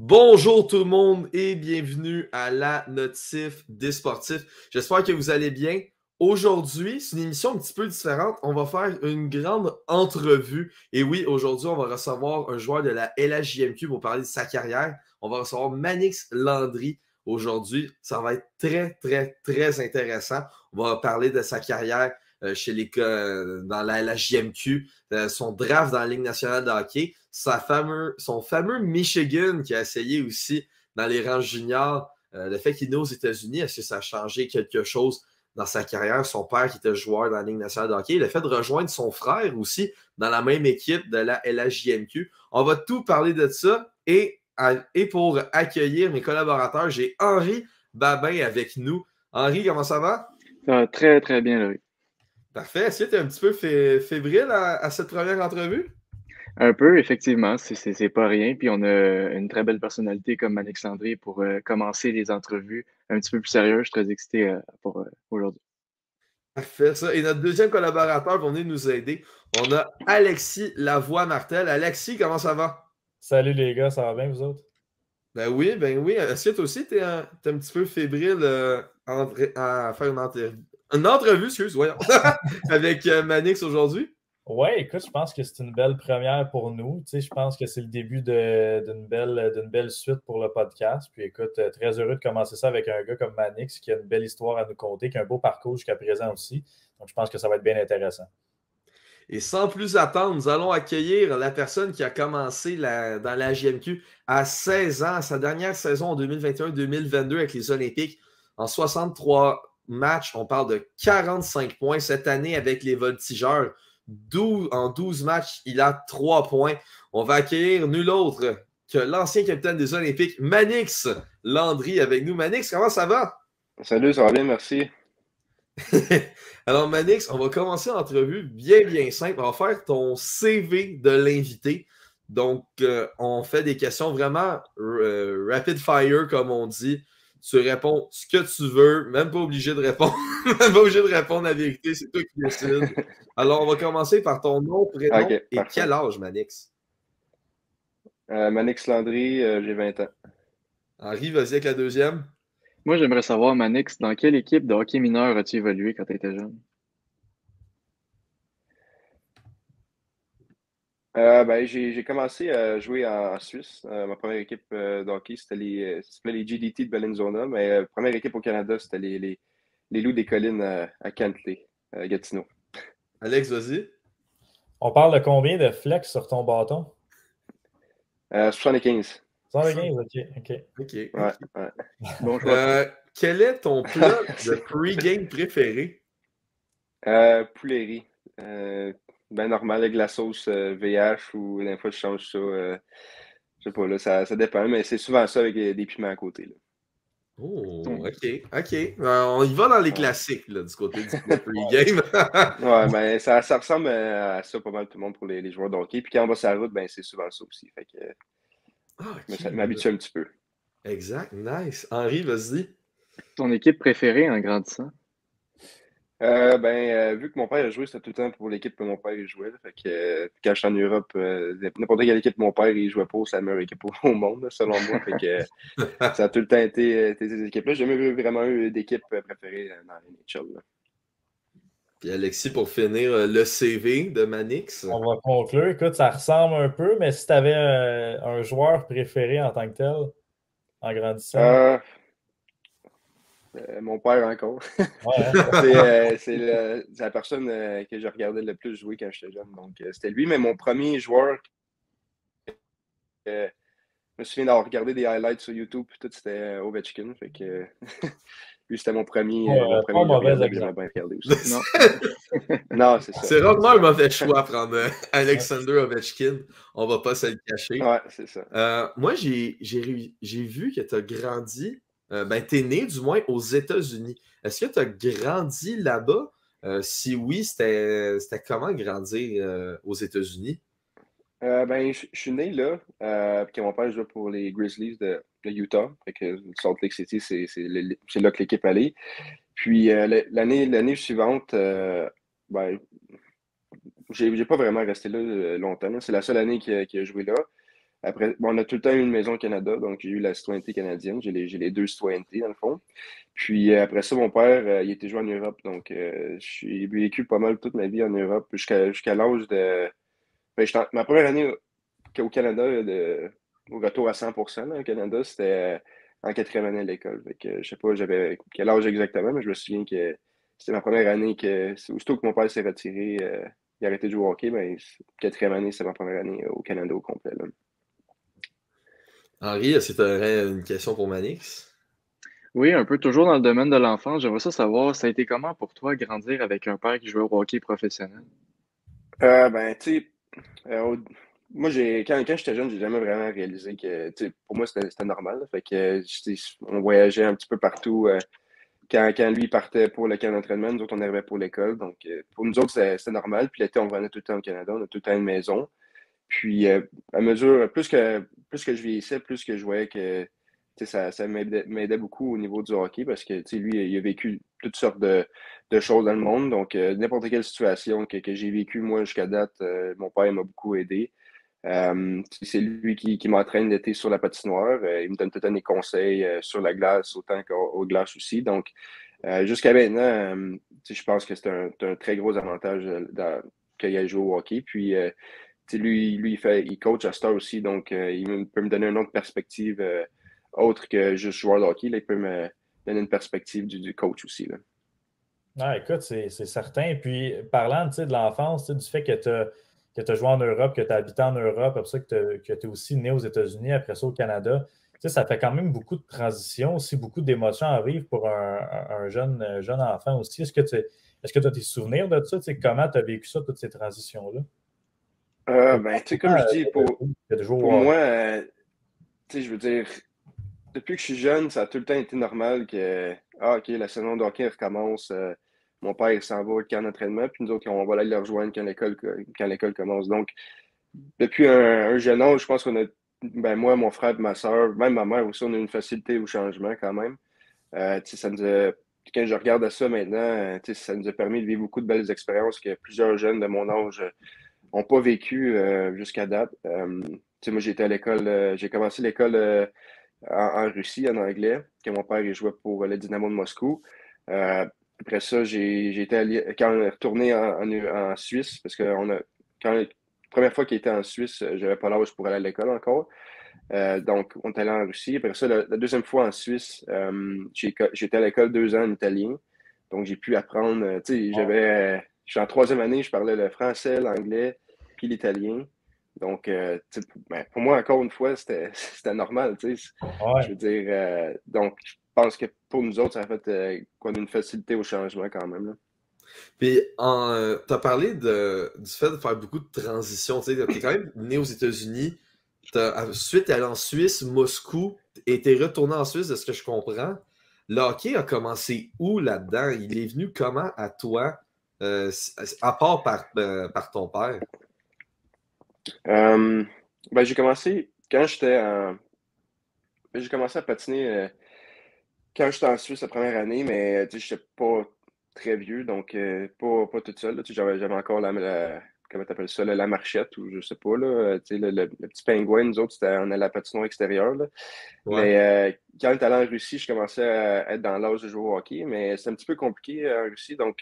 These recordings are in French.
Bonjour tout le monde et bienvenue à la Notif des sportifs. J'espère que vous allez bien. Aujourd'hui, c'est une émission un petit peu différente. On va faire une grande entrevue. Et oui, aujourd'hui, on va recevoir un joueur de la LHJMQ pour parler de sa carrière. On va recevoir Manix Landry aujourd'hui. Ça va être très intéressant. On va parler de sa carrière dans la LHJMQ, son draft dans la Ligue nationale de hockey, son fameux Michigan qui a essayé aussi dans les rangs juniors, le fait qu'il est aux États-Unis, est-ce que ça a changé quelque chose dans sa carrière? Son père qui était joueur dans la Ligue nationale de hockey, le fait de rejoindre son frère aussi dans la même équipe de la LHJMQ. On va tout parler de ça et pour accueillir mes collaborateurs, j'ai Henri Babin avec nous. Henri, comment ça va? Ça va très bien, Laurie. Parfait. Est-ce que tu es un petit peu fébrile à cette première entrevue? Un peu, effectivement, c'est pas rien. Puis on a une très belle personnalité comme Alexandrie pour commencer les entrevues un petit peu plus sérieuses. Je suis très excité pour aujourd'hui. Parfait, ça. Et notre deuxième collaborateur va venir nous aider. On a Alexis Lavoie-Martel. Alexis, comment ça va? Salut les gars, ça va bien vous autres? Ben oui. Est-ce que toi aussi, t'es un petit peu fébrile à faire une entrevue, excuse, voyons, avec Manix aujourd'hui? Ouais, écoute, je pense que c'est une belle première pour nous. Tu sais, je pense que c'est le début d'une belle suite pour le podcast. Puis écoute, très heureux de commencer ça avec un gars comme Manix qui a une belle histoire à nous conter, qui a un beau parcours jusqu'à présent aussi. Donc je pense que ça va être bien intéressant. Et sans plus attendre, nous allons accueillir la personne qui a commencé dans la JMQ à 16 ans, sa dernière saison en 2021-2022 avec les Olympiques. En 63 matchs, on parle de 45 points. Cette année, avec les Voltigeurs, en 12 matchs, il a 3 points. On va accueillir nul autre que l'ancien capitaine des Olympiques, Manix Landry, avec nous. Manix, comment ça va? Salut, ça va bien, merci. Alors, Manix, on va commencer l'entrevue bien simple. On va faire ton CV de l'invité. Donc, on fait des questions vraiment rapid fire, comme on dit. Tu réponds ce que tu veux, même pas obligé de répondre. Même pas obligé de répondre la vérité, c'est toi qui décides. Alors, on va commencer par ton nom, prénom Ok, et parfait. quel âge, Manix? Manix Landry, j'ai 20 ans. Henri, vas-y avec la deuxième. Moi, j'aimerais savoir, Manix, dans quelle équipe de hockey mineur as-tu évolué quand tu étais jeune? J'ai commencé à jouer en Suisse. Ma première équipe de hockey, ça s'appelait les GDT de Bellinzona, mais première équipe au Canada, c'était les Loups des collines à Cantley, Gatineau. Alex, vas-y. On parle de combien de flex sur ton bâton? 75. 115, ok. OK. Ouais. Bon choix. Quel est ton plat de pre-game préféré? Poulet-riz. Ben normal avec la sauce VH ou des fois je change ça. Je sais pas, là, ça dépend, mais c'est souvent ça avec des piments à côté, là. Oh, OK. On y va dans les classiques, là, du côté du pre-game. Ouais, ben ça ressemble à ça pas mal tout le monde pour les joueurs de hockey. Puis quand on va sur la route, ben c'est souvent ça aussi. Fait que je OK. m'habitue un petit peu. Exact, nice. Henri, vas-y. Ton équipe préférée en grandissant? Vu que mon père a joué, c'était tout le temps pour l'équipe que mon père il jouait, là. Fait que quand je suis en Europe, n'importe quelle équipe mon père il jouait pour, c'est la meilleure équipe au monde, là, selon moi. Fait que ça a tout le temps été ces équipes-là. J'ai jamais vraiment eu d'équipe préférée dans la NHL, là. Puis Alexis, pour finir, le CV de Manix. On va conclure. Écoute, ça ressemble un peu, mais si tu avais un joueur préféré en tant que tel, en grandissant. Euh, Mon père encore. Ouais, hein? C'est la personne que je regardais le plus jouer quand j'étais jeune. Donc, c'était lui. Mais mon premier joueur, je me souviens d'avoir regardé des highlights sur YouTube, puis tout, c'était Ovechkin. Fait que lui, c'était mon Pas premier un que je mauvais regardais, que j'aimais exemple. bien regarder aussi. Non, non, c'est ça. C'est rarement un mauvais choix à prendre Alexander Ovechkin. On va pas se le cacher. Ouais, c'est ça. Moi, j'ai vu que tu as grandi, tu es né du moins aux États-Unis. Est-ce que tu as grandi là-bas? Si oui, c'était comment grandir aux États-Unis? Je suis né là, puis que mon père jouait pour les Grizzlies de Utah. Fait que Salt Lake City, c'est là que l'équipe allait. Puis l'année suivante, ben, j'ai pas vraiment resté là longtemps, là. C'est la seule année qu'il a joué là. Après, bon, on a tout le temps eu une maison au Canada, donc j'ai eu la citoyenneté canadienne. J'ai les deux citoyennetés, dans le fond. Puis après ça, mon père, il était joué en Europe. Donc, j'ai vécu pas mal toute ma vie en Europe jusqu'à l'âge de. Ben, ma première année au Canada, au retour à 100% là, au Canada, c'était en quatrième année à l'école. Fait que, je sais pas, j'avais quel âge exactement, mais je me souviens que c'était ma première année aussitôt que mon père s'est retiré, il a arrêté de jouer au hockey, mais quatrième année, c'est ma première année au Canada au complet, là. Henri, est-ce que tu aurais une question pour Manix? Oui, un peu toujours dans le domaine de l'enfance. J'aimerais ça savoir, ça a été comment pour toi grandir avec un père qui jouait au hockey professionnel? Ben, tu sais, au- moi, quand j'étais jeune, j'ai jamais vraiment réalisé que, tu sais, pour moi, c'était normal, là. Fait que, on voyageait un petit peu partout. Quand lui partait pour le camp d'entraînement, nous autres, on arrivait pour l'école. Donc, pour nous autres, c'était normal. Puis l'été, on revenait tout le temps au Canada. On a tout le temps une maison. Puis, à mesure, plus que je vieillissais, plus que je voyais que tu sais, ça m'aidait beaucoup au niveau du hockey parce que tu sais, lui, il a vécu toutes sortes de choses dans le monde. Donc, n'importe quelle situation que j'ai vécue, moi, jusqu'à date, mon père m'a beaucoup aidé. C'est lui qui m'entraîne l'été sur la patinoire. Il me donne tout le temps des conseils sur la glace, autant qu'aux glaces aussi. Donc, jusqu'à maintenant, tu sais, je pense que c'est un très gros avantage qu'il ait joué au hockey. Puis, tu sais, lui il coach à Star aussi, donc peut me donner une autre perspective autre que juste joueur de hockey. Là, il peut me donner une perspective du coach aussi, là. Ah, écoute, c'est certain. Puis, parlant, tu sais, de l'enfance, tu sais, du fait que tu as joué en Europe, que tu as habité en Europe, après ça, que tu es aussi né aux États-Unis, après ça au Canada, tu sais, ça fait quand même beaucoup de transitions, aussi beaucoup d'émotions à vivre pour un jeune enfant aussi. Est-ce que tu as des souvenirs de ça? Tu sais, comment tu as vécu ça, toutes ces transitions-là? Ben, tu sais, comme je dis, De jouer pour au hockey. moi, tu sais, je veux dire, depuis que je suis jeune, ça a tout le temps été normal que, OK, la saison de hockey recommence. Mon père, il s'en va au camp d'entraînement, puis nous autres, on va aller le rejoindre quand l'école commence. Donc, depuis un jeune âge, je pense qu'on a, ben, moi, mon frère, ma soeur, même ma mère aussi, on a une facilité au changement quand même. Tu sais, quand je regarde à ça maintenant, tu sais, ça nous a permis de vivre beaucoup de belles expériences que plusieurs jeunes de mon âge n'ont pas vécu jusqu'à date. Tu sais, moi, j'ai commencé l'école en Russie, en anglais, que mon père il jouait pour le Dynamo de Moscou. Après ça, j'ai été quand on est retourné en Suisse, parce que la première fois qu'il était en Suisse, j'avais pas l'âge pour aller à l'école encore. Donc, on est allé en Russie. Après ça, la deuxième fois en Suisse, j'étais à l'école 2 ans en italien. Donc, j'ai pu apprendre, tu sais, je suis en troisième année, je parlais le français, l'anglais, puis l'italien. Donc, tu sais, ben, pour moi, encore une fois, c'était normal, tu sais. Je Ouais. veux dire, donc, je pense que pour nous autres, ça a fait qu'on a une facilité au changement quand même, là. Puis, t'as parlé du fait de faire beaucoup de transitions. Tu sais, t'es quand même né aux États-Unis. Ensuite, t'es allé en Suisse, Moscou, et t'es retourné en Suisse, de ce que je comprends. Le hockey a commencé où là-dedans? Il est venu comment à toi, à part par ton père? Euh, ben, j'ai commencé à patiner quand j'étais en Suisse la première année, mais tu sais, j'étais pas très vieux, donc pas tout seul, là. Tu sais, j'avais encore comment t'appelles ça, là, la marchette, ou je sais pas, là, tu sais, le petit pingouin, nous autres, on a la patinoire extérieure, là. Ouais. Mais quand j'étais allé en Russie, je commençais à être dans l'âge de jouer au hockey, mais c'est un petit peu compliqué en Russie, donc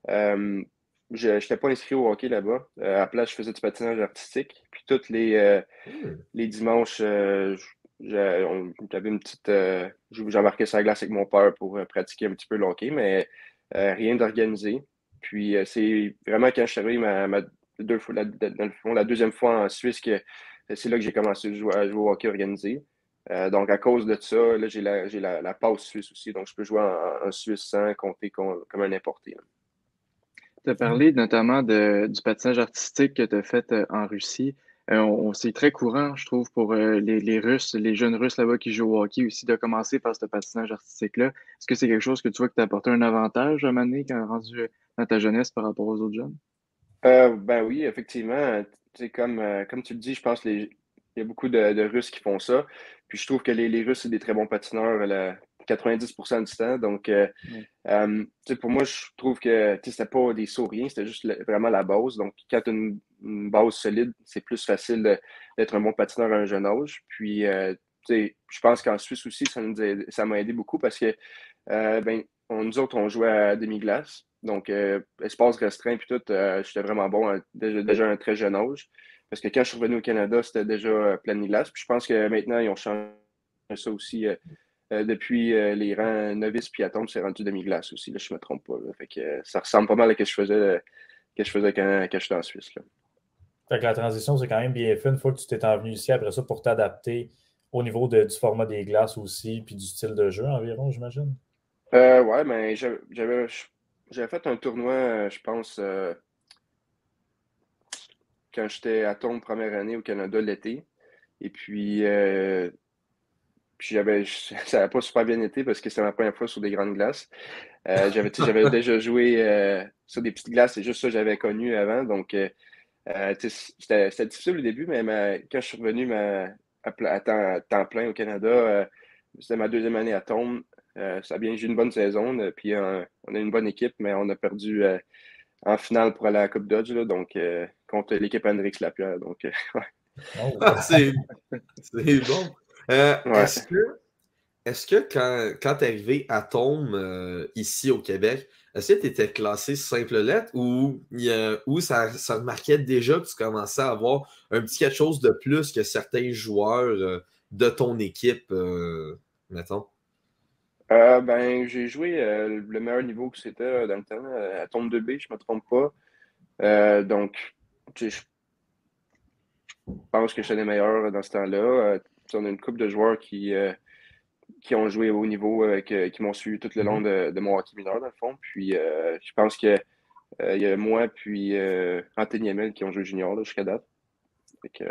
euh, je n'étais pas inscrit au hockey là-bas. À la place, je faisais du patinage artistique, puis Hmm. les dimanches, j'avais une petite. J'embarquais sur la glace avec mon père pour pratiquer un petit peu le hockey, mais rien d'organisé. Puis c'est vraiment quand je suis arrivé dans le fond, la deuxième fois en Suisse que c'est là que j'ai commencé à jouer au hockey organisé. Donc à cause de ça, là, la passe suisse aussi. Donc je peux jouer en Suisse sans compter comme un importé, là. Tu as parlé notamment du patinage artistique que tu as fait en Russie. C'est très courant, je trouve, pour les Russes, les jeunes Russes là-bas qui jouent au hockey aussi, de commencer par ce patinage artistique-là. Est-ce que c'est quelque chose que tu vois que t'a apporté un avantage à un moment donné, quand rendu dans ta jeunesse par rapport aux autres jeunes? Ben oui, effectivement. Tu sais, comme tu le dis, je pense que il y a beaucoup de Russes qui font ça. Puis je trouve que les Russes, c'est des très bons patineurs 90% du temps. Donc, pour moi, je trouve que c'était pas des sauts rien, c'était juste vraiment la base. Donc, quand tu as une base solide, c'est plus facile d'être un bon patineur à un jeune âge. Puis, je pense qu'en Suisse aussi, ça m'a aidé beaucoup parce que nous autres, on jouait à demi-glace. Donc, espace restreint, puis tout, j'étais vraiment bon déjà à un très jeune âge. Parce que quand je suis revenu au Canada, c'était déjà pleine glace. Puis je pense que maintenant, ils ont changé ça aussi. Depuis les rangs novices puis atomes, c'est rendu demi-glace aussi, là, je ne me trompe pas. Là. Fait que, ça ressemble pas mal à ce que je faisais quand j'étais en Suisse. Là. Fait que la transition, c'est quand même bien fait une fois que tu t'es envenu ici après ça pour t'adapter au niveau du format des glaces aussi, puis du style de jeu environ, j'imagine. Ouais, mais j'avais fait un tournoi, je pense, quand j'étais à Tombe première année au Canada l'été. Et puis ça n'a pas super bien été parce que c'était ma première fois sur des grandes glaces. J'avais déjà joué sur des petites glaces, c'est juste ça que j'avais connu avant. Donc, c'était difficile au début, mais quand je suis revenu à temps plein au Canada, c'était ma deuxième année à Tombe. Ça a bien, j'ai eu une bonne saison, puis on a une bonne équipe, mais on a perdu en finale pour aller à la Coupe Dodge, là, donc contre l'équipe Hendrix Lapierre. Donc, ouais. Oh. C'est bon. Ouais. Est-ce que quand tu es arrivé à Tôme ici au Québec, est-ce que tu étais classé simple lettre ou ça remarquait déjà que tu commençais à avoir un petit quelque chose de plus que certains joueurs de ton équipe, mettons? J'ai joué le meilleur niveau que c'était dans le temps, à Tombe 2B, je ne me trompe pas. Donc, je pense que j'étais les meilleurs dans ce temps-là. On a une couple de joueurs qui ont joué au haut niveau, qui m'ont suivi tout le long de mon hockey mineur, dans le fond. Puis, je pense que il y a moi puis Anthony Hamel qui ont joué junior là, jusqu'à date. Fait que,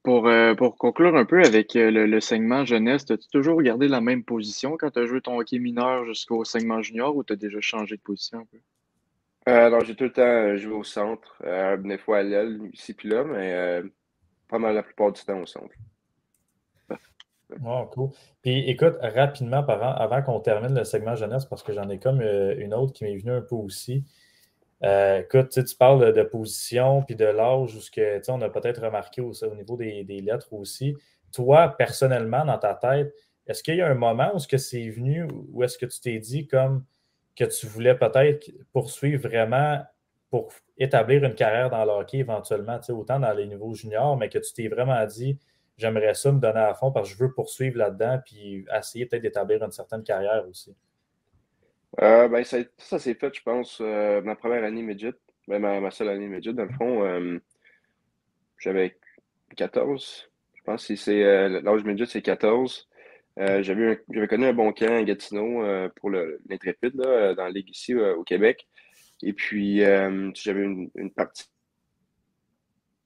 Pour conclure un peu avec le segment jeunesse, as-tu toujours gardé la même position quand tu as joué ton hockey mineur jusqu'au segment junior ou tu as déjà changé de position un peu? alors, j'ai tout le temps joué au centre, des fois à l'aile, ici puis là, mais pas mal la plupart du temps au centre. Oh, cool. Puis écoute, rapidement, avant qu'on termine le segment jeunesse, parce que j'en ai comme une autre qui m'est venue un peu aussi. Écoute, tu parles de position puis de l'âge, où on a peut-être remarqué au niveau des lettres aussi. Toi, personnellement, dans ta tête, est-ce qu'il y a un moment où est-ce que c'est venu, où est-ce que tu t'es dit comme que tu voulais peut-être poursuivre vraiment pour établir une carrière dans le hockey éventuellement, autant dans les niveaux juniors, mais que tu t'es vraiment dit, j'aimerais ça me donner à fond parce que je veux poursuivre là-dedans puis essayer peut-être d'établir une certaine carrière aussi. Ça s'est fait, je pense, ma première année midget, ma seule année midget, dans le fond, j'avais 14. Je pense que c'est l'âge midget, c'est 14. J'avais connu un bon camp à Gatineau pour l'Intrépide, là, dans la Ligue ici au Québec. Et puis, j'avais une partie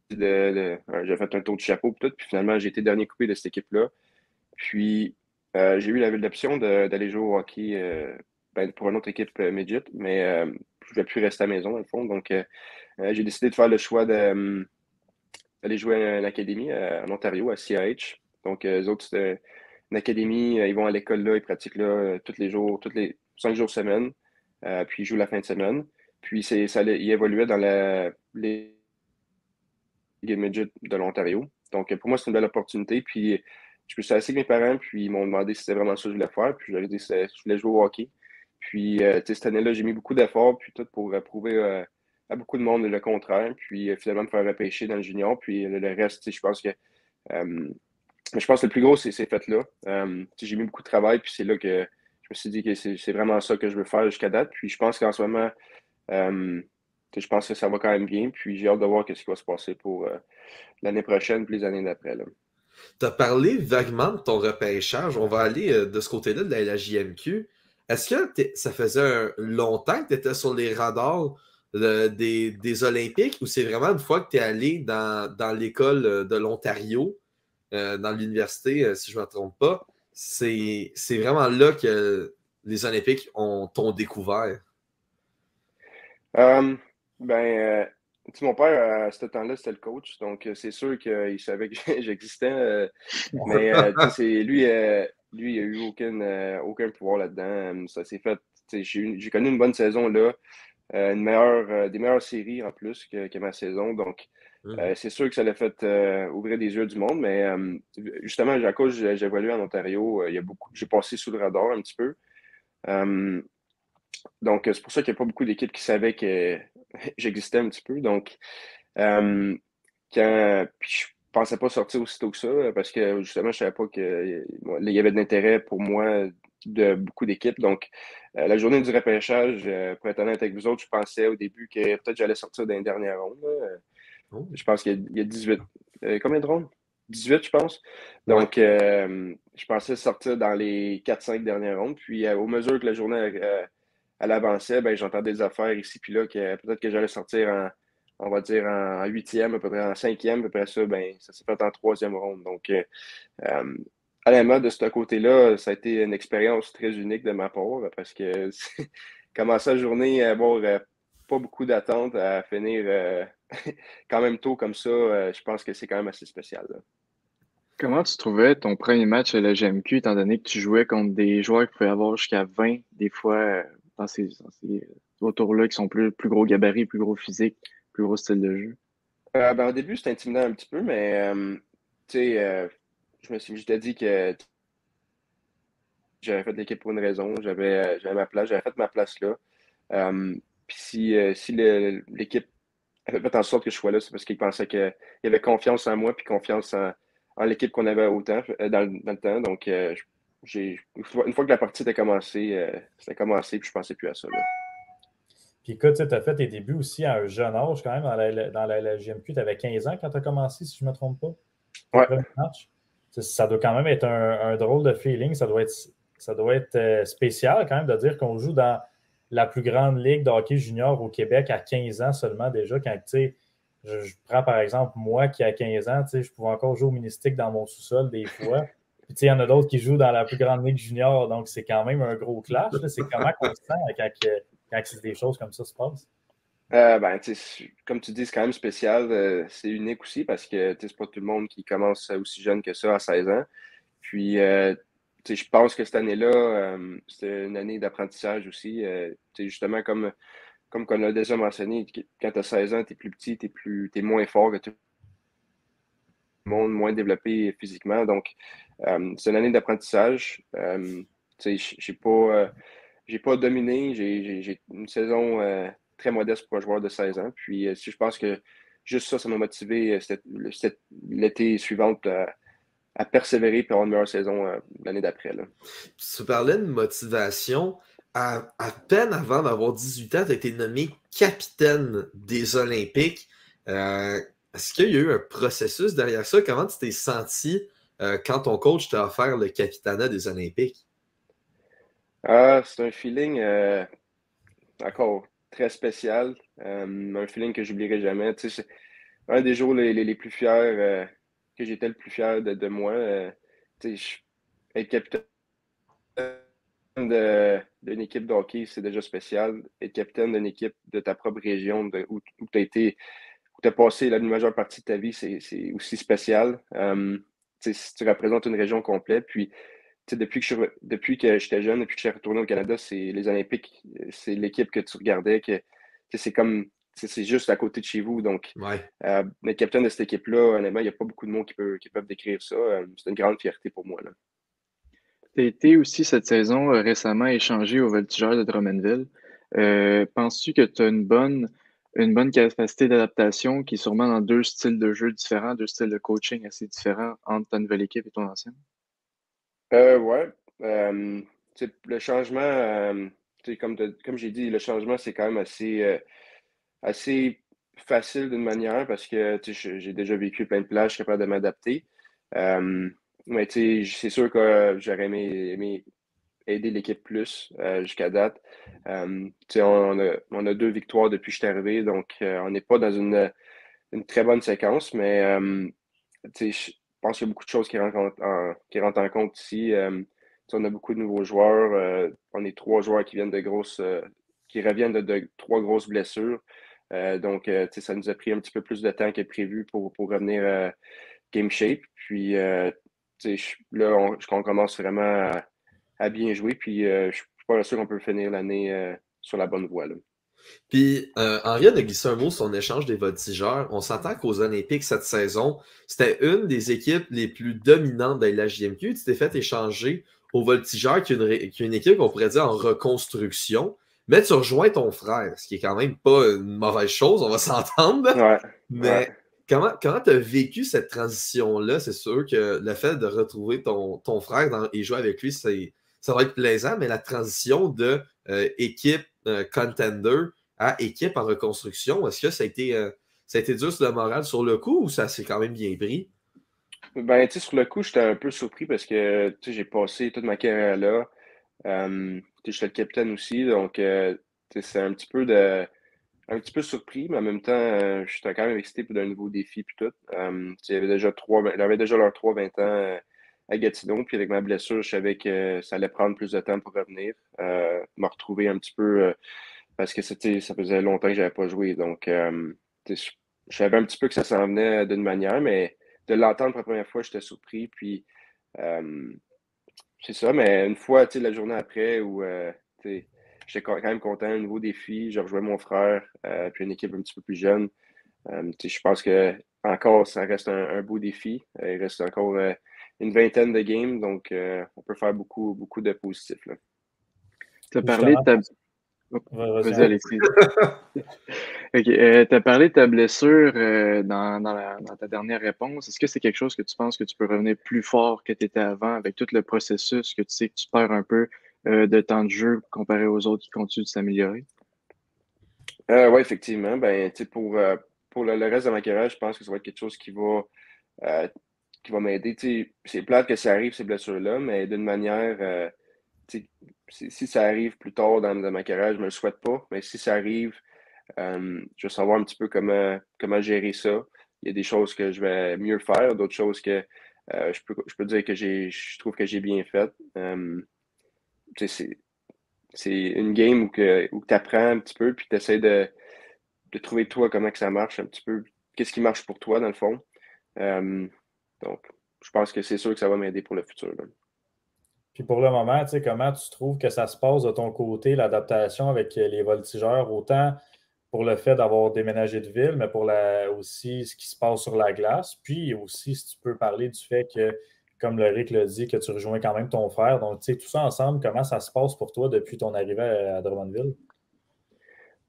j'avais fait un tour de chapeau, puis tout. Puis finalement, j'ai été dernier coupé de cette équipe-là. Puis, j'ai eu l'option d'aller jouer au hockey pour une autre équipe midget, mais je ne voulais plus rester à la maison, dans le fond. Donc, j'ai décidé de faire le choix d'aller jouer à une académie en Ontario, à CAH. Donc, eux autres, c'était une académie, ils vont à l'école là, ils pratiquent là tous les jours, tous les 5 jours semaine, puis ils jouent la fin de semaine. Puis, ils évoluaient dans la Ligue midget de l'Ontario. Donc, pour moi, c'est une belle opportunité. Puis, je me suis assis avec mes parents, puis ils m'ont demandé si c'était vraiment ça que je voulais faire. Puis, je leur ai dit que je voulais jouer au hockey. Puis, cette année-là, j'ai mis beaucoup d'efforts, puis tout pour prouver à beaucoup de monde le contraire. Puis, finalement, me faire repêcher dans le junior. Puis, le reste, je pense que. Je pense que le plus gros, c'est ces fêtes-là. J'ai mis beaucoup de travail, puis c'est là que je me suis dit que c'est vraiment ça que je veux faire jusqu'à date. Puis, je pense qu'en ce moment, je pense que ça va quand même bien. Puis, j'ai hâte de voir ce qui va se passer pour l'année prochaine et les années d'après. Tu as parlé vaguement de ton repêchage. On va aller de ce côté-là de la LHJMQ. Est-ce que ça faisait longtemps que tu étais sur les radars des Olympiques ou c'est vraiment une fois que tu es allé dans l'école de l'Ontario, dans l'université, si je ne me trompe pas, c'est vraiment là que les Olympiques t'ont découvert? Euh, ben, Mon père, à ce temps-là, c'était le coach, donc c'est sûr qu'il savait que j'existais. Mais lui, il n'a eu aucun pouvoir là-dedans. Ça s'est fait. J'ai connu une bonne saison là, des meilleures séries en plus que ma saison. Donc, c'est sûr que ça l'a fait ouvrir les yeux du monde. Mais justement, à cause j'ai évolué en Ontario, j'ai passé sous le radar un petit peu. Donc, c'est pour ça qu'il n'y a pas beaucoup d'équipes qui savaient que j'existais un petit peu. Donc, euh, puis je pensais pas sortir aussitôt que ça parce que justement, je savais pas qu'il y avait de l'intérêt pour moi de beaucoup d'équipes. Donc, la journée du repêchage, pour être honnête avec vous autres, je pensais au début que peut-être j'allais sortir dans les dernières rondes. Là. Oh. Je pense qu'il y a 18. Combien de rondes? 18, je pense. Ouais. Donc, je pensais sortir dans les 4-5 dernières rondes. Puis, au mesure que la journée elle avançait, ben, j'entendais des affaires ici puis là que peut-être que j'allais sortir on va dire en huitième, à peu près en cinquième, après ça, ben, ça s'est fait en troisième ronde. Donc, euh, honnêtement, de ce côté-là, ça a été une expérience très unique de ma part parce que commencer la journée à avoir pas beaucoup d'attentes à finir quand même tôt comme ça, je pense que c'est quand même assez spécial. Là. Comment tu trouvais ton premier match à la GMQ, étant donné que tu jouais contre des joueurs qui pouvaient avoir jusqu'à 20, des fois, dans ces autours-là, qui sont plus gros gabarits, plus gros physique, plus gros style de jeu? Ben, au début, c'était intimidant un petit peu, mais tu sais, je t'ai dit que j'avais fait l'équipe pour une raison. J'avais ma place, j'avais fait ma place là. Puis si l'équipe avait fait en sorte que je sois là, c'est parce qu'ils pensaient qu'il y avait confiance en moi puis confiance en l'équipe qu'on avait autant dans le temps. Donc, une fois que la partie était commencée, c'était commencé puis je pensais plus à ça. Là. Puis écoute, tu as fait tes débuts aussi à un jeune âge quand même dans la LGMQ. Tu avais 15 ans quand tu as commencé, si je ne me trompe pas, tes Ouais. premiers matchs. Ça doit quand même être un drôle de feeling. Ça doit être spécial quand même de dire qu'on joue dans la plus grande ligue de hockey junior au Québec à 15 ans seulement déjà. Quand tu sais, je prends par exemple moi qui a 15 ans, tu sais, je pouvais encore jouer au ministique dans mon sous-sol des fois. Puis tu sais, il y en a d'autres qui jouent dans la plus grande ligue junior, donc c'est quand même un gros clash. Là. C'est comment on se sent quand des choses comme ça se passent? Ben, comme tu dis, c'est quand même spécial. C'est unique aussi parce que c'est pas tout le monde qui commence aussi jeune que ça à 16 ans. Puis, je pense que cette année-là, c'était une année d'apprentissage aussi. Justement, comme on l'a déjà mentionné, quand tu as 16 ans, tu es plus petit, t'es moins fort que tout le monde, moins développé physiquement. Donc, c'est une année d'apprentissage. J'ai pas dominé. J'ai une saison très modeste pour un joueur de 16 ans. Puis, si je pense que juste ça m'a motivé l'été suivant à persévérer et avoir une meilleure saison l'année d'après. Là. Tu parlais de motivation. À peine avant d'avoir 18 ans, tu as été nommé capitaine des Olympiques. Est-ce qu'il y a eu un processus derrière ça? Comment tu t'es senti quand ton coach t'a offert le capitanat des Olympiques? C'est un feeling encore très spécial. Un feeling que j'oublierai jamais. C'est un des jours les plus fiers que j'étais le plus fier de moi. Être capitaine d'une équipe de hockey, c'est déjà spécial. Être capitaine d'une équipe de ta propre région où tu as passé la majeure partie de ta vie, c'est aussi spécial. Si tu représentes une région complète, puis depuis que j'étais jeune, depuis que je suis retourné au Canada, c'est les Olympiques, c'est l'équipe que tu regardais, c'est comme c'est juste à côté de chez vous. Donc, Ouais. être capitaine de cette équipe-là, honnêtement, il n'y a pas beaucoup de monde qui peuvent décrire ça. C'est une grande fierté pour moi. Là. Tu as été aussi cette saison récemment échangé au Voltigeurs de Drummondville. Penses-tu que tu as une bonne capacité d'adaptation qui est sûrement dans deux styles de jeu différents, deux styles de coaching assez différents entre ta nouvelle équipe et ton ancienne? Ouais. Le changement, comme j'ai dit, le changement, c'est quand même assez facile d'une manière parce que j'ai déjà vécu plein de plages, je suis capable de m'adapter. Euh, mais c'est sûr que j'aurais aimé aider l'équipe plus jusqu'à date. On a 2 victoires depuis que je suis arrivé, donc on n'est pas dans une très bonne séquence, mais je pense qu'il y a beaucoup de choses qui rentrent en compte ici. On a beaucoup de nouveaux joueurs. On est 3 joueurs qui reviennent de 3 grosses blessures. Donc, ça nous a pris un petit peu plus de temps que prévu pour revenir game shape. Puis, là, on commence vraiment à bien jouer. Puis, je suis pas sûr qu'on peut finir l'année sur la bonne voie, là. Puis, Henri a glissé un mot sur son échange des voltigeurs. On s'entend qu'aux Olympiques cette saison, c'était une des équipes les plus dominantes de la JMQ. Tu t'es fait échanger aux voltigeurs, qui est une équipe qu'on pourrait dire en reconstruction. Mais tu rejoins ton frère, ce qui est quand même pas une mauvaise chose, on va s'entendre. Ouais, Mais ouais. comment tu as vécu cette transition-là? C'est sûr que le fait de retrouver ton frère et jouer avec lui, ça va être plaisant, mais la transition de équipe contender à équipe en reconstruction, est-ce que ça a été dur sur le moral sur le coup ou ça s'est quand même bien pris? Ben, sur le coup, j'étais un peu surpris parce que, j'ai passé toute ma carrière là. J'étais le capitaine aussi, donc, c'est un petit peu surpris, mais en même temps, j'étais quand même excité pour d'un nouveau défi puis tout. Il y avait déjà il avait déjà leurs 3-20 ans à Gatineau, puis avec ma blessure, je savais que ça allait prendre plus de temps pour revenir, me retrouver un petit peu, parce que ça faisait longtemps que j'avais pas joué. Donc, je savais un petit peu que ça s'en venait d'une manière, mais de l'entendre pour la première fois, j'étais surpris. Puis, euh, c'est ça, mais une fois, la journée après, où j'étais quand même content, un nouveau défi, je rejoins mon frère, puis une équipe un petit peu plus jeune. Je pense que encore, ça reste un beau défi. Il reste encore une vingtaine de games, donc on peut faire beaucoup, beaucoup de positifs, là. Tu as Puis parlé de justement, ta... Oh, vas-y, vas-y, Henri. Alexis. OK. Tu as parlé de ta blessure dans ta dernière réponse. Est-ce que c'est quelque chose que tu penses que tu peux revenir plus fort que tu étais avant avec tout le processus que tu sais que tu perds un peu de temps de jeu comparé aux autres qui continuent de s'améliorer? Oui, effectivement. Ben, pour le reste de ma carrière, je pense que ça va être quelque chose euh, qui va m'aider. C'est plate que ça arrive, ces blessures-là, mais d'une manière, tu si ça arrive plus tard dans ma carrière, je me le souhaite pas, mais si ça arrive, je vais savoir un petit peu comment gérer ça. Il y a des choses que je vais mieux faire, d'autres choses que je peux dire que je trouve que j'ai bien fait. Tu sais, c'est une game où tu apprends un petit peu, puis tu essaies de trouver toi comment que ça marche un petit peu, qu'est-ce qui marche pour toi dans le fond. Euh, donc, je pense que c'est sûr que ça va m'aider pour le futur, là. Puis pour le moment, tu sais, comment tu trouves que ça se passe de ton côté, l'adaptation avec les voltigeurs, autant pour le fait d'avoir déménagé de ville, mais pour aussi ce qui se passe sur la glace. Puis aussi, si tu peux parler du fait que, comme le Rick l'a dit, que tu rejoins quand même ton frère. Donc, tu sais, tout ça ensemble, comment ça se passe pour toi depuis ton arrivée à Drummondville?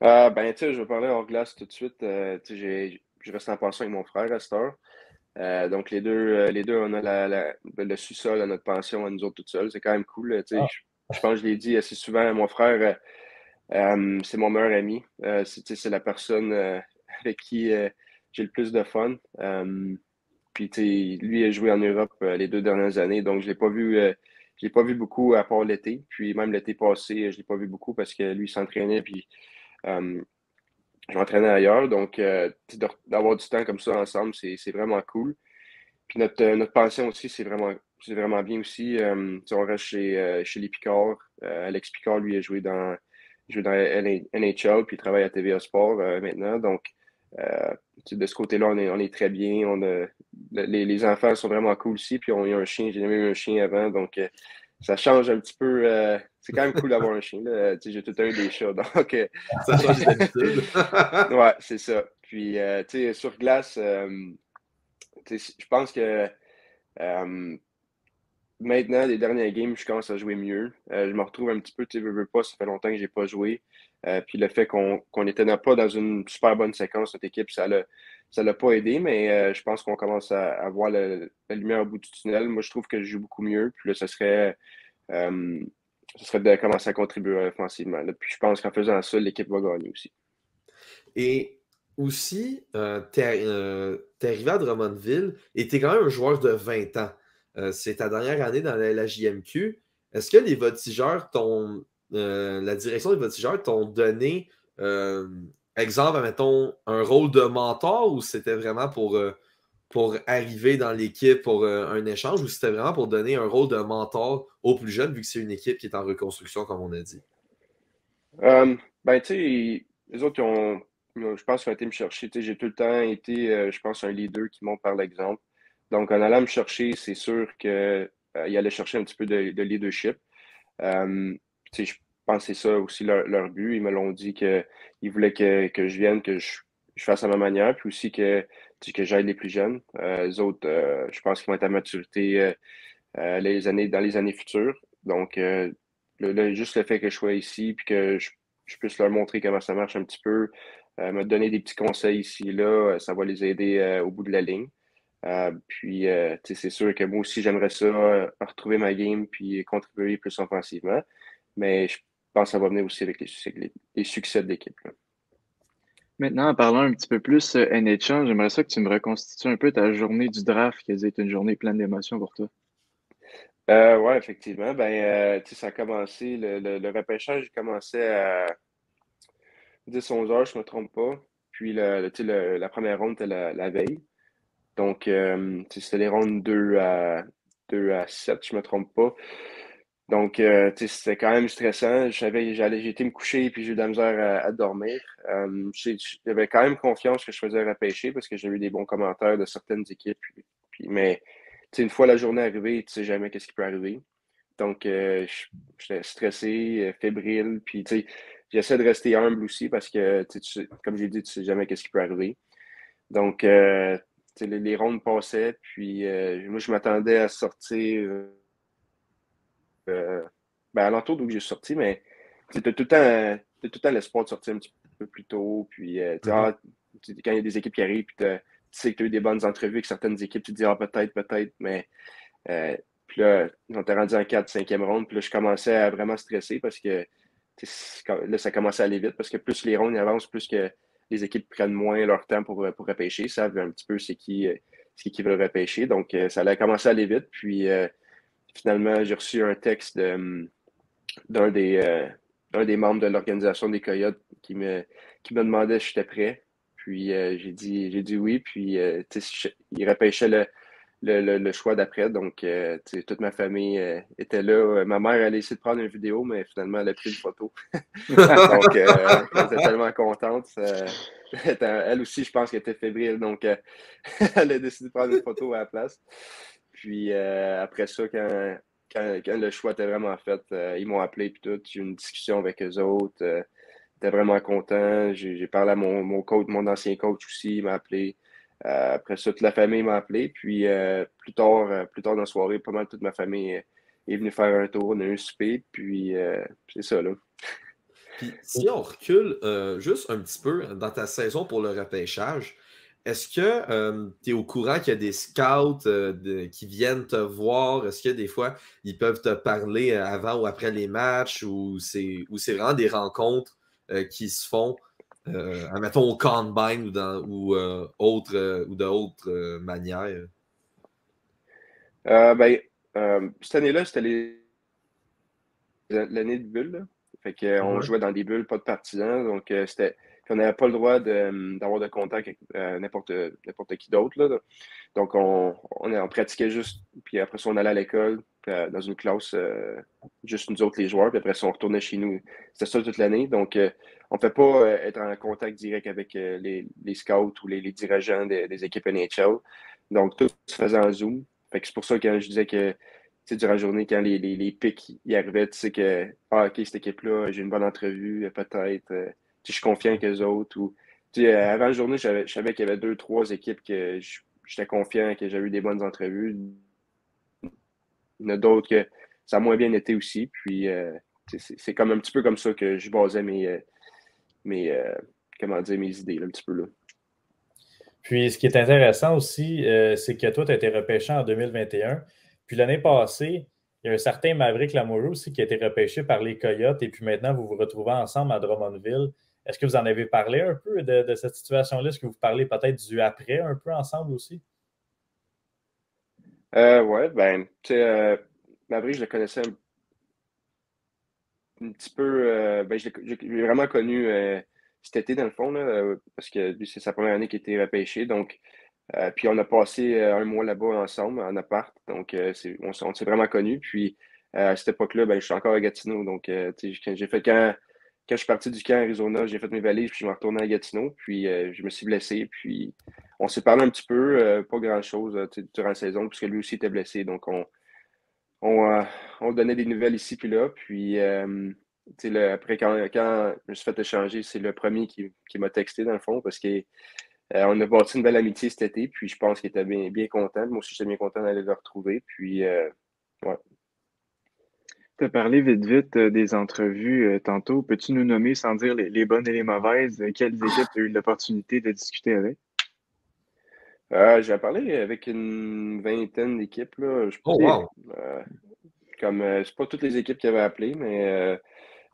Ben, je vais parler hors glace tout de suite. Je reste en pension avec mon frère à cette heure. Donc, les deux, on a le sous-sol à notre pension à nous autres toutes seules. C'est quand même cool. Ah, Je pense que je l'ai dit assez souvent. Mon frère, c'est mon meilleur ami. C'est la personne avec qui j'ai le plus de fun. Puis, lui a joué en Europe les 2 dernières années. Donc, je l'ai pas vu beaucoup à part l'été. Puis, même l'été passé, je l'ai pas vu beaucoup parce que lui s'entraînait. Puis, euh, je m'entraînais ailleurs. Donc, d'avoir du temps comme ça ensemble, c'est vraiment cool. Puis notre pension aussi, c'est vraiment bien aussi. On reste chez les Picards. Alex Picard, lui, il joue dans la NHL, puis il travaille à TVA Sport maintenant. Donc, euh, de ce côté-là, on est très bien. Les enfants sont vraiment cool aussi. Puis on a un chien. J'ai jamais eu un chien avant. Donc, ça change un petit peu. C'est quand même cool d'avoir un chien, là. J'ai tout un des chats. Donc, Ça change d'habitude. ouais, c'est ça. Puis, sur glace, je pense que euh, maintenant, les dernières games, je commence à jouer mieux. Je me retrouve un petit peu, veux pas, ça fait longtemps que j'ai pas joué. Puis le fait qu'on n'était pas dans une super bonne séquence, notre équipe, ça l'a pas aidé, mais je pense qu'on commence à voir la lumière au bout du tunnel. Moi, je trouve que je joue beaucoup mieux. Puis là, euh, ce serait de commencer à contribuer offensivement, là. Puis je pense qu'en faisant ça, l'équipe va gagner aussi. Et aussi, t'es arrivé à Drummondville et t'es quand même un joueur de 20 ans. C'est ta dernière année dans la JMQ. Est-ce que la direction des voltigeurs t'ont donné, exemple, mettons, un rôle de mentor ou c'était vraiment pour arriver dans l'équipe pour un échange ou c'était vraiment pour donner un rôle de mentor aux plus jeunes vu que c'est une équipe qui est en reconstruction, comme on a dit? Euh, ben, les autres, Je pense qu'ils ont été me chercher. Tu sais, j'ai tout le temps été, je pense, un leader qui montre par l'exemple. Donc, en allant me chercher, c'est sûr qu'il allait chercher un petit peu de leadership. Tu sais, je pense que c'est ça aussi leur but. Ils me l'ont dit qu'ils voulaient que je vienne, que je fasse à ma manière, puis aussi que j'aide les plus jeunes. Les autres, je pense qu'ils vont être à maturité dans les années futures. Donc, juste le fait que je sois ici, puis que je puisse leur montrer comment ça marche un petit peu, me donner des petits conseils ici et là, ça va les aider au bout de la ligne. Puis, tu sais, c'est sûr que moi aussi, j'aimerais ça, retrouver ma game puis contribuer plus offensivement. Mais je pense que ça va venir aussi avec les succès de l'équipe, là. Maintenant, en parlant un petit peu plus NHL, j'aimerais ça que tu me reconstitues un peu ta journée du draft, qui a été une journée pleine d'émotions pour toi. Ouais, effectivement. Ben, tu sais, ça a commencé, le repêchage commençait à 10-11 heures, je me trompe pas. Puis, tu sais, la première ronde était la veille. Donc, tu sais, c'était les rondes 2 à 7, je me trompe pas. Donc, tu sais, c'était quand même stressant. J'ai été me coucher puis j'ai eu de la misère à dormir. J'avais quand même confiance que je faisais repêcher parce que j'ai eu des bons commentaires de certaines équipes. Mais, tu sais, une fois la journée arrivée, tu sais jamais qu'est-ce qui peut arriver. Donc, j'étais stressé, fébrile. Puis, tu sais, j'essaie de rester humble aussi parce que, comme j'ai dit, tu sais jamais qu'est-ce qui peut arriver. Donc, tu sais, les rondes passaient. Puis, moi, je m'attendais à sortir. Ben, à l'entour d'où j'ai sorti, mais tu as t'as tout le temps l'espoir de sortir un petit peu plus tôt. Puis, Mhm. quand il y a des équipes qui arrivent, puis tu sais que tu as eu des bonnes entrevues avec certaines équipes, tu te dis, ah, peut-être, mais euh, puis là, on était rendu en 4 5e ronde, puis là, je commençais à vraiment stresser parce que là, ça commençait à aller vite parce que plus les rondes avancent, plus que les équipes prennent moins leur temps pour repêcher, savent un petit peu c'est qui veulent repêcher. Donc, ça allait commencer à aller vite. Puis, finalement, j'ai reçu un texte d'un des membres de l'organisation des Coyotes qui me demandait si j'étais prêt. Puis j'ai dit oui. Puis il repêchait le choix d'après. Donc toute ma famille était là. Ma mère allait essayer de prendre une vidéo, mais finalement elle a pris une photo. Donc elle était tellement contente. Elle aussi, je pense qu'elle était fébrile. Donc elle a décidé de prendre une photo à la place. Puis après ça, quand le choix était vraiment fait, ils m'ont appelé puis tout. J'ai eu une discussion avec eux autres. J'étais vraiment content. J'ai parlé à mon coach, mon ancien coach aussi, il m'a appelé. Après ça, toute la famille m'a appelé. Puis plus tard dans la soirée, pas mal toute ma famille est venue faire un tour, on a eu un souper. Puis c'est ça, là. Puis si on recule juste un petit peu dans ta saison pour le repêchage, est-ce que tu es au courant qu'il y a des scouts qui viennent te voir? Est-ce que des fois, ils peuvent te parler avant ou après les matchs ou c'est vraiment des rencontres qui se font, admettons, au Combine ou de autres manières? Ben, cette année-là, c'était l'année de bulle, là. Fait que, on Ouais. jouait dans des bulles, pas de partisans. Donc, puis on n'avait pas le droit d'avoir de contact avec n'importe qui d'autre, là. Donc, on pratiquait juste, puis après ça, on allait à l'école, puis, dans une classe, juste nous autres, les joueurs, puis après ça, on retournait chez nous. C'était ça toute l'année. Donc, on ne fait pas être en contact direct avec les scouts ou les dirigeants des équipes NHL. Donc, tout se faisait en Zoom. Fait que c'est pour ça que je disais que, tu sais, durant la journée, quand les pics y arrivaient, tu sais que, ah, OK, cette équipe-là, j'ai une bonne entrevue, peut-être, tu sais, je suis confiant avec eux autres. Ou, tu sais, avant la journée, je savais qu'il y avait deux, trois équipes que j'étais confiant, que j'avais eu des bonnes entrevues. Il y en a d'autres que ça a moins bien été aussi. Puis, c'est comme un petit peu comme ça que je basais mes, comment dire, mes idées, là, un petit peu là. Puis, ce qui est intéressant aussi, c'est que toi, tu as été repêché en 2021. Puis, l'année passée, il y a un certain Maverick Lamoureux aussi qui a été repêché par les Coyotes. Et puis maintenant, vous vous retrouvez ensemble à Drummondville. Est-ce que vous en avez parlé un peu de cette situation-là? Est-ce que vous parlez peut-être du après un peu ensemble aussi? Ouais, ben, tu sais, Maverick, je le connaissais un petit peu. Ben, je l'ai vraiment connu cet été, dans le fond, là, parce que lui, c'est sa première année qu'il a été repêché. Donc, puis on a passé un mois là-bas ensemble, en appart. Donc, on s'est vraiment connus. Puis, à cette époque-là, ben, je suis encore à Gatineau. Donc, tu sais, j'ai fait quand je suis parti du camp à Arizona, j'ai fait mes valises, puis je me retournais à Gatineau, puis je me suis blessé, puis on s'est parlé un petit peu, pas grand-chose durant la saison, puisque lui aussi était blessé, donc on, euh, on donnait des nouvelles ici puis là, puis après quand je me suis fait échanger, c'est le premier qui m'a texté dans le fond, parce que on a bâti une belle amitié cet été, puis je pense qu'il était bien, bien content. Moi aussi, j'étais bien content d'aller le retrouver. Puis, ouais. Tu as parlé vite, vite des entrevues tantôt. Peux-tu nous nommer, sans dire les bonnes et les mauvaises, quelles équipes tu as eu l'opportunité de discuter avec? J'ai parlé avec une vingtaine d'équipes, là. Je sais Oh, pas, wow! c'est pas toutes les équipes qui avaient appelé, mais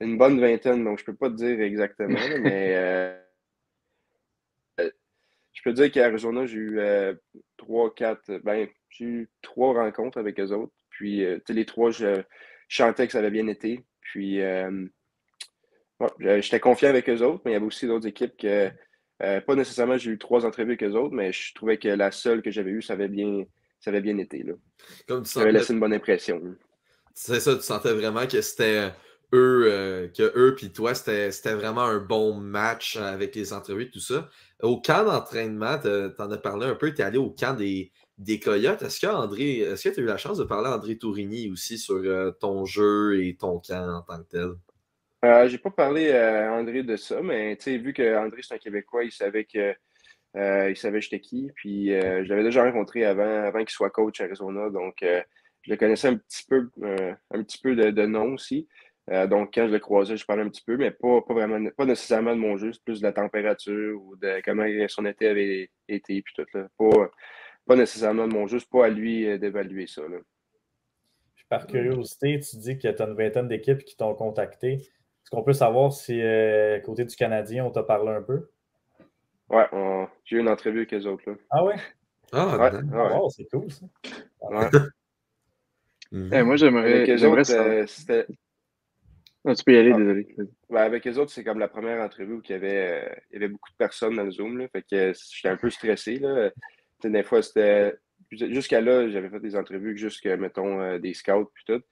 une bonne vingtaine, donc je peux pas te dire exactement, là, mais je peux te dire qu'à Arizona, j'ai eu j'ai eu trois rencontres avec eux autres. Puis, tu sais, les trois, je chantais que ça avait bien été. Puis, ouais, j'étais confiant avec eux autres, mais il y avait aussi d'autres équipes que, pas nécessairement, j'ai eu trois entrevues avec eux autres, mais je trouvais que la seule que j'avais eue, ça avait bien été, là. Comme tu Ça avait sentais, laissé une bonne impression, là. c'est ça, tu sentais vraiment que c'était eux puis toi, c'était vraiment un bon match avec les entrevues, tout ça. Au camp d'entraînement, t'en as parlé un peu, t'es allé au camp des Coyotes. Est-ce que tu as eu la chance de parler à André Tourigny aussi sur ton jeu et ton camp en tant que tel? J'ai pas parlé à André de ça, mais tu sais, vu que André c'est un Québécois, il savait j'étais qui. Puis je l'avais déjà rencontré avant qu'il soit coach à Arizona. Donc je le connaissais un petit peu de nom aussi. Donc quand je le croisais, je parlais un petit peu, mais pas vraiment, pas nécessairement de mon jeu, c'est plus de la température ou de comment son été avait été puis tout là. Pas nécessairement de mon jeu, c'est pas à lui d'évaluer ça, là. Puis par curiosité, tu dis que tu as une vingtaine d'équipes qui t'ont contacté. Est-ce qu'on peut savoir si, côté du Canadien, on t'a parlé un peu? Ouais, j'ai eu une entrevue avec eux autres, là. Ah ouais? Ah, Ouais, nice. Ah ouais, wow, c'est cool ça. ouais. Moi, Mhm. Avec eux j'aimerais autres, savoir. c'était. Non, tu peux y aller, Ah, désolé. Vas-y. ben, avec eux autres, c'est comme la première entrevue où il y avait beaucoup de personnes dans le Zoom, là. Fait que j'étais un peu stressé, là. Tu sais, des fois, c'était. Jusqu'à là, j'avais fait des entrevues jusqu'à, mettons, des scouts puis tout.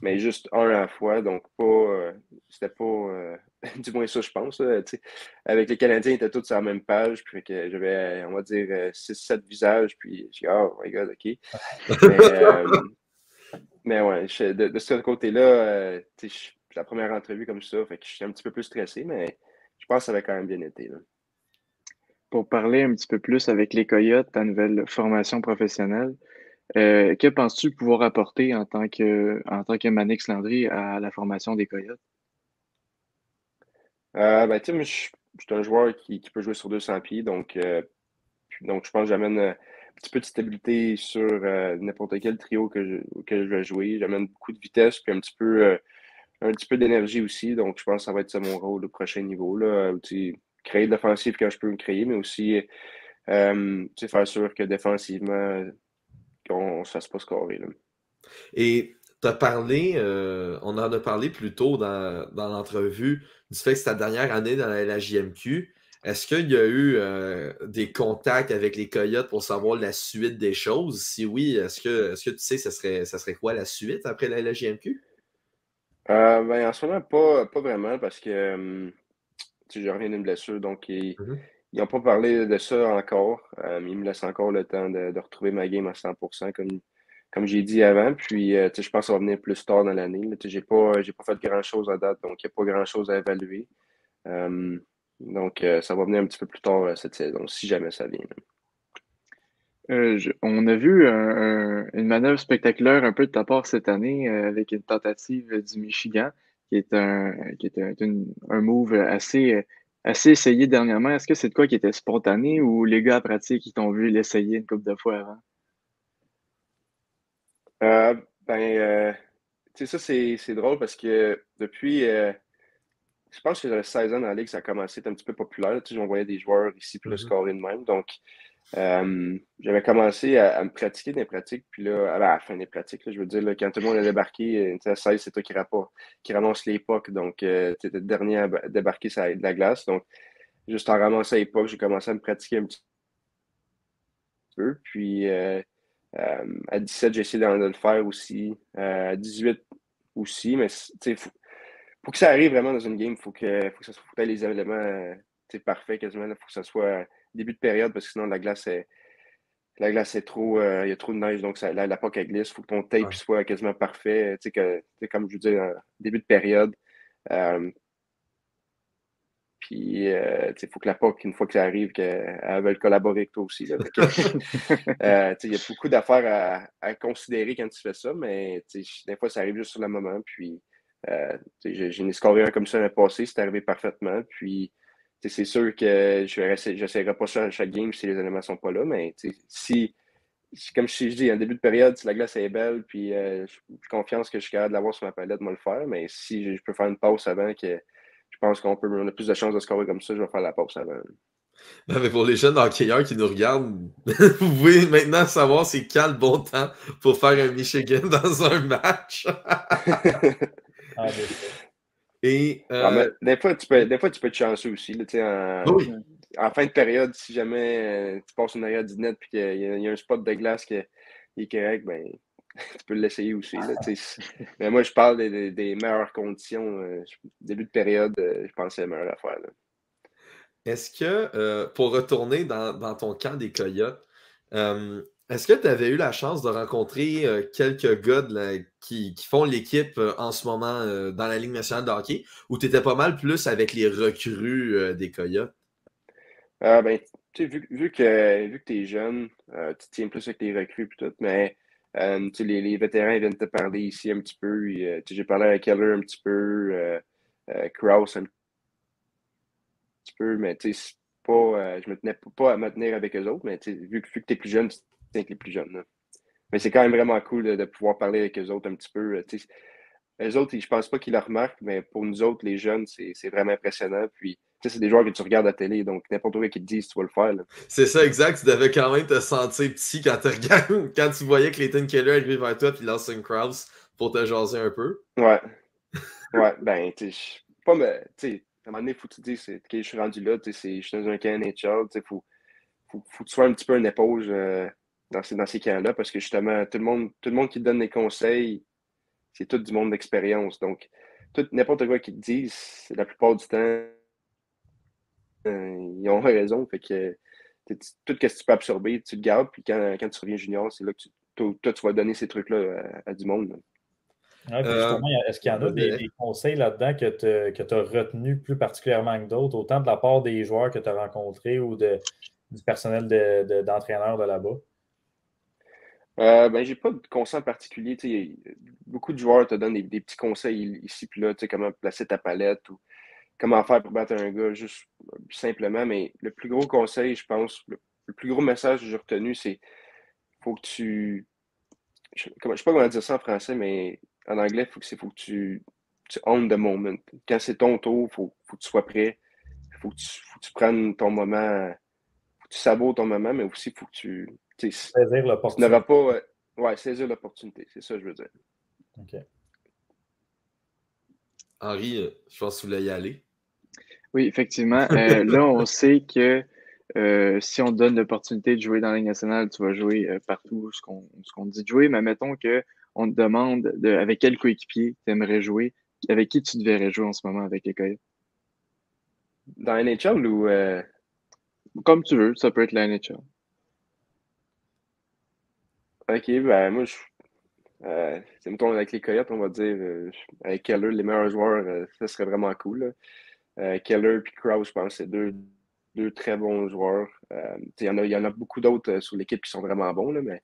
Mais juste un à la fois, donc pas. C'était pas. Du moins ça, je pense, là, tu sais. Avec les Canadiens, ils étaient tous sur la même page. Puis fait que j'avais, on va dire, 6-7 visages. Puis j'ai dit, oh my god, OK. Mais. Mais ouais, de ce côté-là, tu sais, c'est la première entrevue comme ça, fait que je suis un petit peu plus stressé, mais je pense que ça avait quand même bien été, là. Pour parler un petit peu plus avec les Coyotes, ta nouvelle formation professionnelle, que penses-tu pouvoir apporter en tant que Manix Landry à la formation des Coyotes? Ben, tu sais, moi, je suis un joueur qui peut jouer sur 200 pieds, donc je pense que j'amène un petit peu de stabilité sur n'importe quel trio que je vais jouer. J'amène beaucoup de vitesse, puis un petit peu d'énergie aussi, donc je pense que ça va être ça mon rôle au prochain niveau, là. Tu sais, créer de l'offensive quand je peux me créer, mais aussi tu sais, faire sûr que défensivement, qu'on ne se fasse pas scorer, là. Et t'as parlé, on en a parlé plus tôt dans l'entrevue, du fait que c'est ta dernière année dans la JMQ. Est-ce qu'il y a eu des contacts avec les Coyotes pour savoir la suite des choses? Si oui, est-ce que tu sais ça serait quoi la suite après la JMQ? Ben, en ce moment, pas vraiment, parce que tu sais, je reviens d'une blessure, donc Mhm. ils n'ont pas parlé de ça encore. Ils me laissent encore le temps de retrouver ma game à 100%, comme j'ai dit avant. Puis, tu sais, je pense que ça va venir plus tard dans l'année, là. Tu sais, j'ai pas fait grand-chose à date, donc il n'y a pas grand-chose à évaluer. Euh, donc, ça va venir un petit peu plus tard cette saison, si jamais ça vient, là. On a vu une manœuvre spectaculaire un peu de ta part cette année avec une tentative du Michigan, qui est un move assez essayé dernièrement. Est-ce que c'est de quoi qui était spontané ou les gars à pratique qui t'ont vu l'essayer une couple de fois avant? Euh, ben, tu sais, ça, c'est drôle parce que depuis, je pense que j'avais 16 ans dans la ligue, ça a commencé à être un petit peu populaire. Tu sais, on voyait des joueurs ici plus Mhm. scorer de même. Donc, j'avais commencé à me pratiquer des pratiques. Puis là, à la fin des pratiques, là, je veux dire, là, quand tout le monde a débarqué, tu sais, à 16, c'est toi qui ramasse les pucks. Donc, tu étais le dernier à débarquer sur de la glace. Donc, juste en ramassant les pucks, j'ai commencé à me pratiquer un petit peu. Puis, à 17, j'ai essayé de le faire aussi. À 18 aussi. Mais, tu sais, faut que ça arrive vraiment dans une game. Faut que tu aies les éléments parfaits quasiment. Il faut que ça soit début de période parce que sinon la glace est trop. Il y a trop de neige, donc la puck elle glisse. Il faut que ton tape soit quasiment parfait. Comme je vous dis, début de période. Puis, il faut que la POC, une fois que ça arrive, qu'elle veuille collaborer avec toi aussi. Là. Il y a beaucoup d'affaires à considérer quand tu fais ça, mais des fois, ça arrive juste sur le moment. Puis, j'ai scoré un comme ça l'année passée, c'est arrivé parfaitement. Puis, c'est sûr que je n'essaierai pas ça à chaque game si les éléments ne sont pas là, mais comme je dis, en début de période, si la glace est belle, puis j'ai confiance que je suis capable de l'avoir sur ma palette, moi le faire, mais si je peux faire une pause avant que je pense on a plus de chances de scorer comme ça, je vais faire la pause avant. Mais pour les jeunes hockeyeurs qui nous regardent, vous pouvez maintenant savoir c'est quand le bon temps pour faire un Michigan dans un match. Et, des fois, tu peux être chanceux aussi. Là, en fin de période, si jamais tu passes une période du net et qu'il y a un spot de glace qui est correct, ben, tu peux l'essayer aussi. Là, mais moi, je parle des meilleures conditions. Début de période, je pense que c'est la meilleure affaire. Là. Est-ce que, pour retourner dans ton camp des Coyotes, est-ce que tu avais eu la chance de rencontrer quelques gars qui font l'équipe en ce moment dans la Ligue nationale de hockey, ou tu étais pas mal plus avec les recrues des Coyotes? Ben, vu que tu es jeune, tu tiens plus avec les recrues et tout, mais les vétérans ils viennent te parler ici un petit peu. J'ai parlé avec Keller un petit peu, Krause un petit peu, mais c'est pas, je me tenais pas à me tenir avec eux autres, mais vu que tu es plus jeune, tu tiens avec les plus jeunes. Là. Mais c'est quand même vraiment cool de pouvoir parler avec eux autres un petit peu. Eux autres, je pense pas qu'ils le remarquent, mais pour nous autres, les jeunes, c'est vraiment impressionnant. Puis, c'est des joueurs que tu regardes à la télé, donc n'importe où qui te disent, tu vas le faire. Là. C'est ça, exact. Tu devais quand même te sentir petit quand tu regardes, quand tu voyais Clayton Keller arriver vers toi puis Lawson Krause pour te jaser un peu. Ouais. Ouais, ben, tu sais, pas me. Tu sais, à un moment donné, faut que tu te dises, OK, je suis rendu là, je suis dans un camp NHL, tu sais, faut que tu sois un petit peu une éponge dans ces camps-là, parce que justement, tout le monde qui te donne des conseils, c'est tout du monde d'expérience. Donc, n'importe quoi qu'ils te disent, la plupart du temps, ils ont raison. Fait que tout ce que tu peux absorber, tu le gardes, puis quand tu reviens junior, c'est là que toi, tu vas donner ces trucs-là à du monde. Là. Ouais, puis justement, est-ce qu'il y en a des conseils là-dedans que tu as retenus plus particulièrement que d'autres, autant de la part des joueurs que tu as rencontrés ou du personnel d'entraîneur de là-bas? Ben, j'ai pas de conseil en particulier. Beaucoup de joueurs te donnent des petits conseils ici puis là, comment placer ta palette ou comment faire pour battre un gars, juste simplement. Mais le plus gros conseil, je pense, le plus gros message que j'ai retenu, c'est faut que tu. Je sais pas comment dire ça en français, mais en anglais, faut que tu own the moment. Quand c'est ton tour, faut que tu sois prêt. Faut que tu prennes ton moment. Faut que tu savoures ton moment, mais aussi faut que tu. Saisir l'opportunité. Tu n'auras pas. Ouais, saisir l'opportunité. C'est ça que je veux dire. OK. Henri, je pense que vous voulez y aller. Oui, effectivement. Là, on sait que si on te donne l'opportunité de jouer dans la Ligue nationale, tu vas jouer partout ce qu'on dit de jouer. Mais mettons qu'on te demande avec quel coéquipier tu aimerais jouer, avec qui tu devrais jouer en ce moment avec les Coyotes. Dans la NHL ou. Comme tu veux, ça peut être la NHL. Ok, ben moi, mettons avec les Coyotes, on va dire, avec Keller, les meilleurs joueurs, ça serait vraiment cool. Keller et Krause, je pense, c'est deux très bons joueurs. Il y en a beaucoup d'autres sur l'équipe qui sont vraiment bons, là, mais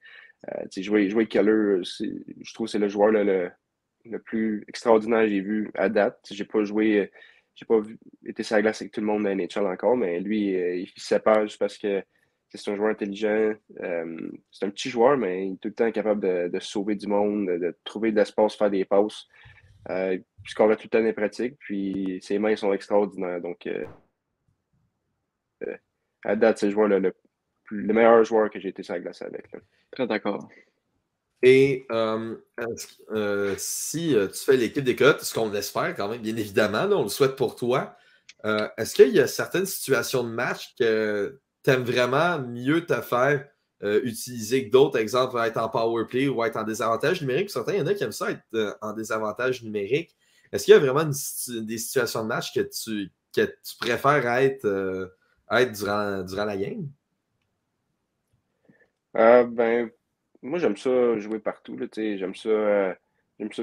jouer Keller, je trouve que c'est le joueur le plus extraordinaire que j'ai vu à date. J'ai pas été sur la glace avec tout le monde dans la NHL encore, mais lui, il se sépare juste parce que c'est un joueur intelligent. C'est un petit joueur, mais il est tout le temps capable de sauver du monde, de trouver de l'espace, faire des passes. Il score tout le temps des pratiques, puis ses mains sont extraordinaires. Donc, à date, c'est le joueur le meilleur joueur que j'ai été sur la glace avec. Là. Très d'accord. Et si tu fais l'équipe des Coyotes, ce qu'on espère quand même, bien évidemment, là, on le souhaite pour toi, est-ce qu'il y a certaines situations de match que tu aimes vraiment mieux te faire utiliser que d'autres, exemple, être en power play ou être en désavantage numérique? Certains, il y en a qui aiment ça être en désavantage numérique. Est-ce qu'il y a vraiment des situations de match que tu préfères être durant la game? Ben, moi, j'aime ça jouer partout, là, tu sais. J'aime ça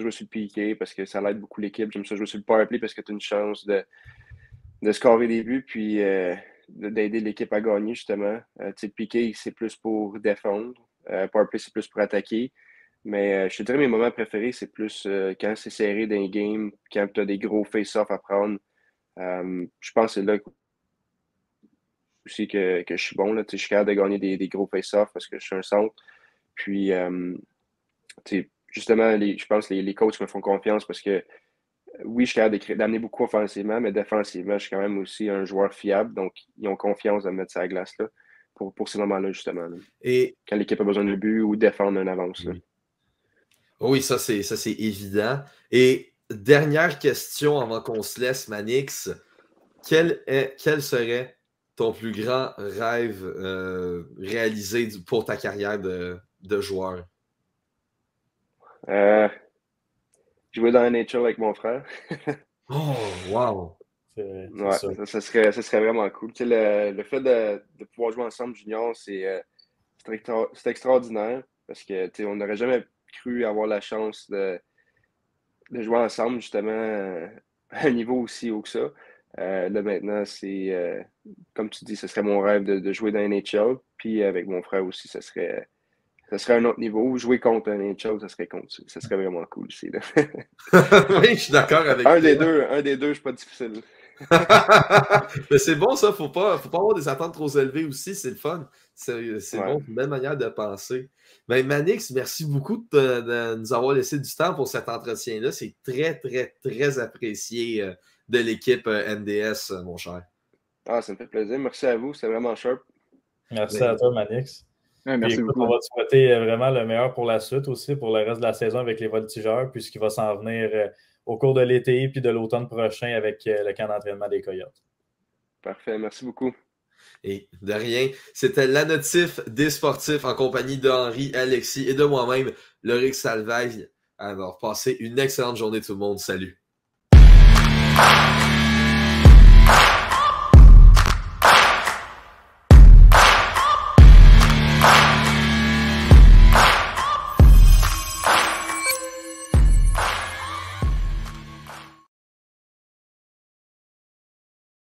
jouer sur le piqué parce que ça l'aide beaucoup l'équipe. J'aime ça jouer sur le power play parce que tu as une chance de scorer des buts puis d'aider l'équipe à gagner, justement. Tu sais, le piqué, c'est plus pour défendre. Power play, c'est plus pour attaquer. Mais je te dirais, mes moments préférés, c'est plus quand c'est serré dans les games, quand tu as des gros face-offs à prendre. Je pense que c'est là aussi que je suis bon. Là. Je suis capable de gagner des gros face-offs parce que je suis un centre. Puis, justement, je pense que les coachs me font confiance parce que oui, je suis capable d'amener beaucoup offensivement, mais défensivement, je suis quand même aussi un joueur fiable. Donc, ils ont confiance de me mettre sur la glace là, pour ces moments-là, justement. Là. Et quand l'équipe a besoin de but ou défendre une avance. Là. Oui, ça c'est évident. Et dernière question avant qu'on se laisse, Manix. Quel serait ton plus grand rêve réalisé pour ta carrière de joueur? Jouer dans la nature avec mon frère. Oh, wow! Ouais, ça serait vraiment cool. Tu sais, le fait de pouvoir jouer ensemble junior, c'est extraordinaire parce que tu sais, on n'aurait jamais cru avoir la chance de jouer ensemble, justement, à un niveau aussi haut que ça. Là, maintenant, c'est comme tu dis, ce serait mon rêve de jouer dans la NHL. Puis avec mon frère aussi, ça serait un autre niveau. Jouer contre un NHL, ça serait vraiment cool aussi. Là. Oui, je suis d'accord avec toi. Un des deux, je suis pas difficile. Mais c'est bon, ça. Faut pas avoir des attentes trop élevées aussi. C'est le fun. C'est bon, une belle manière de penser. Ben, Manix, merci beaucoup de nous avoir laissé du temps pour cet entretien-là. C'est très, très, très apprécié de l'équipe MDS, mon cher. Ah, ça me fait plaisir. Merci à vous. C'est vraiment sharp. Merci à toi, Manix. Ouais, merci écoute, beaucoup. on va te souhaiter vraiment le meilleur pour la suite aussi, pour le reste de la saison avec les Voltigeurs, puis ce qui va s'en venir au cours de l'été puis de l'automne prochain avec le camp d'entraînement des Coyotes. Parfait, merci beaucoup. Et de rien, c'était la notif des sportifs en compagnie de Henri, Alexis et de moi-même, Loric Salvaille. Alors, passez une excellente journée tout le monde. Salut!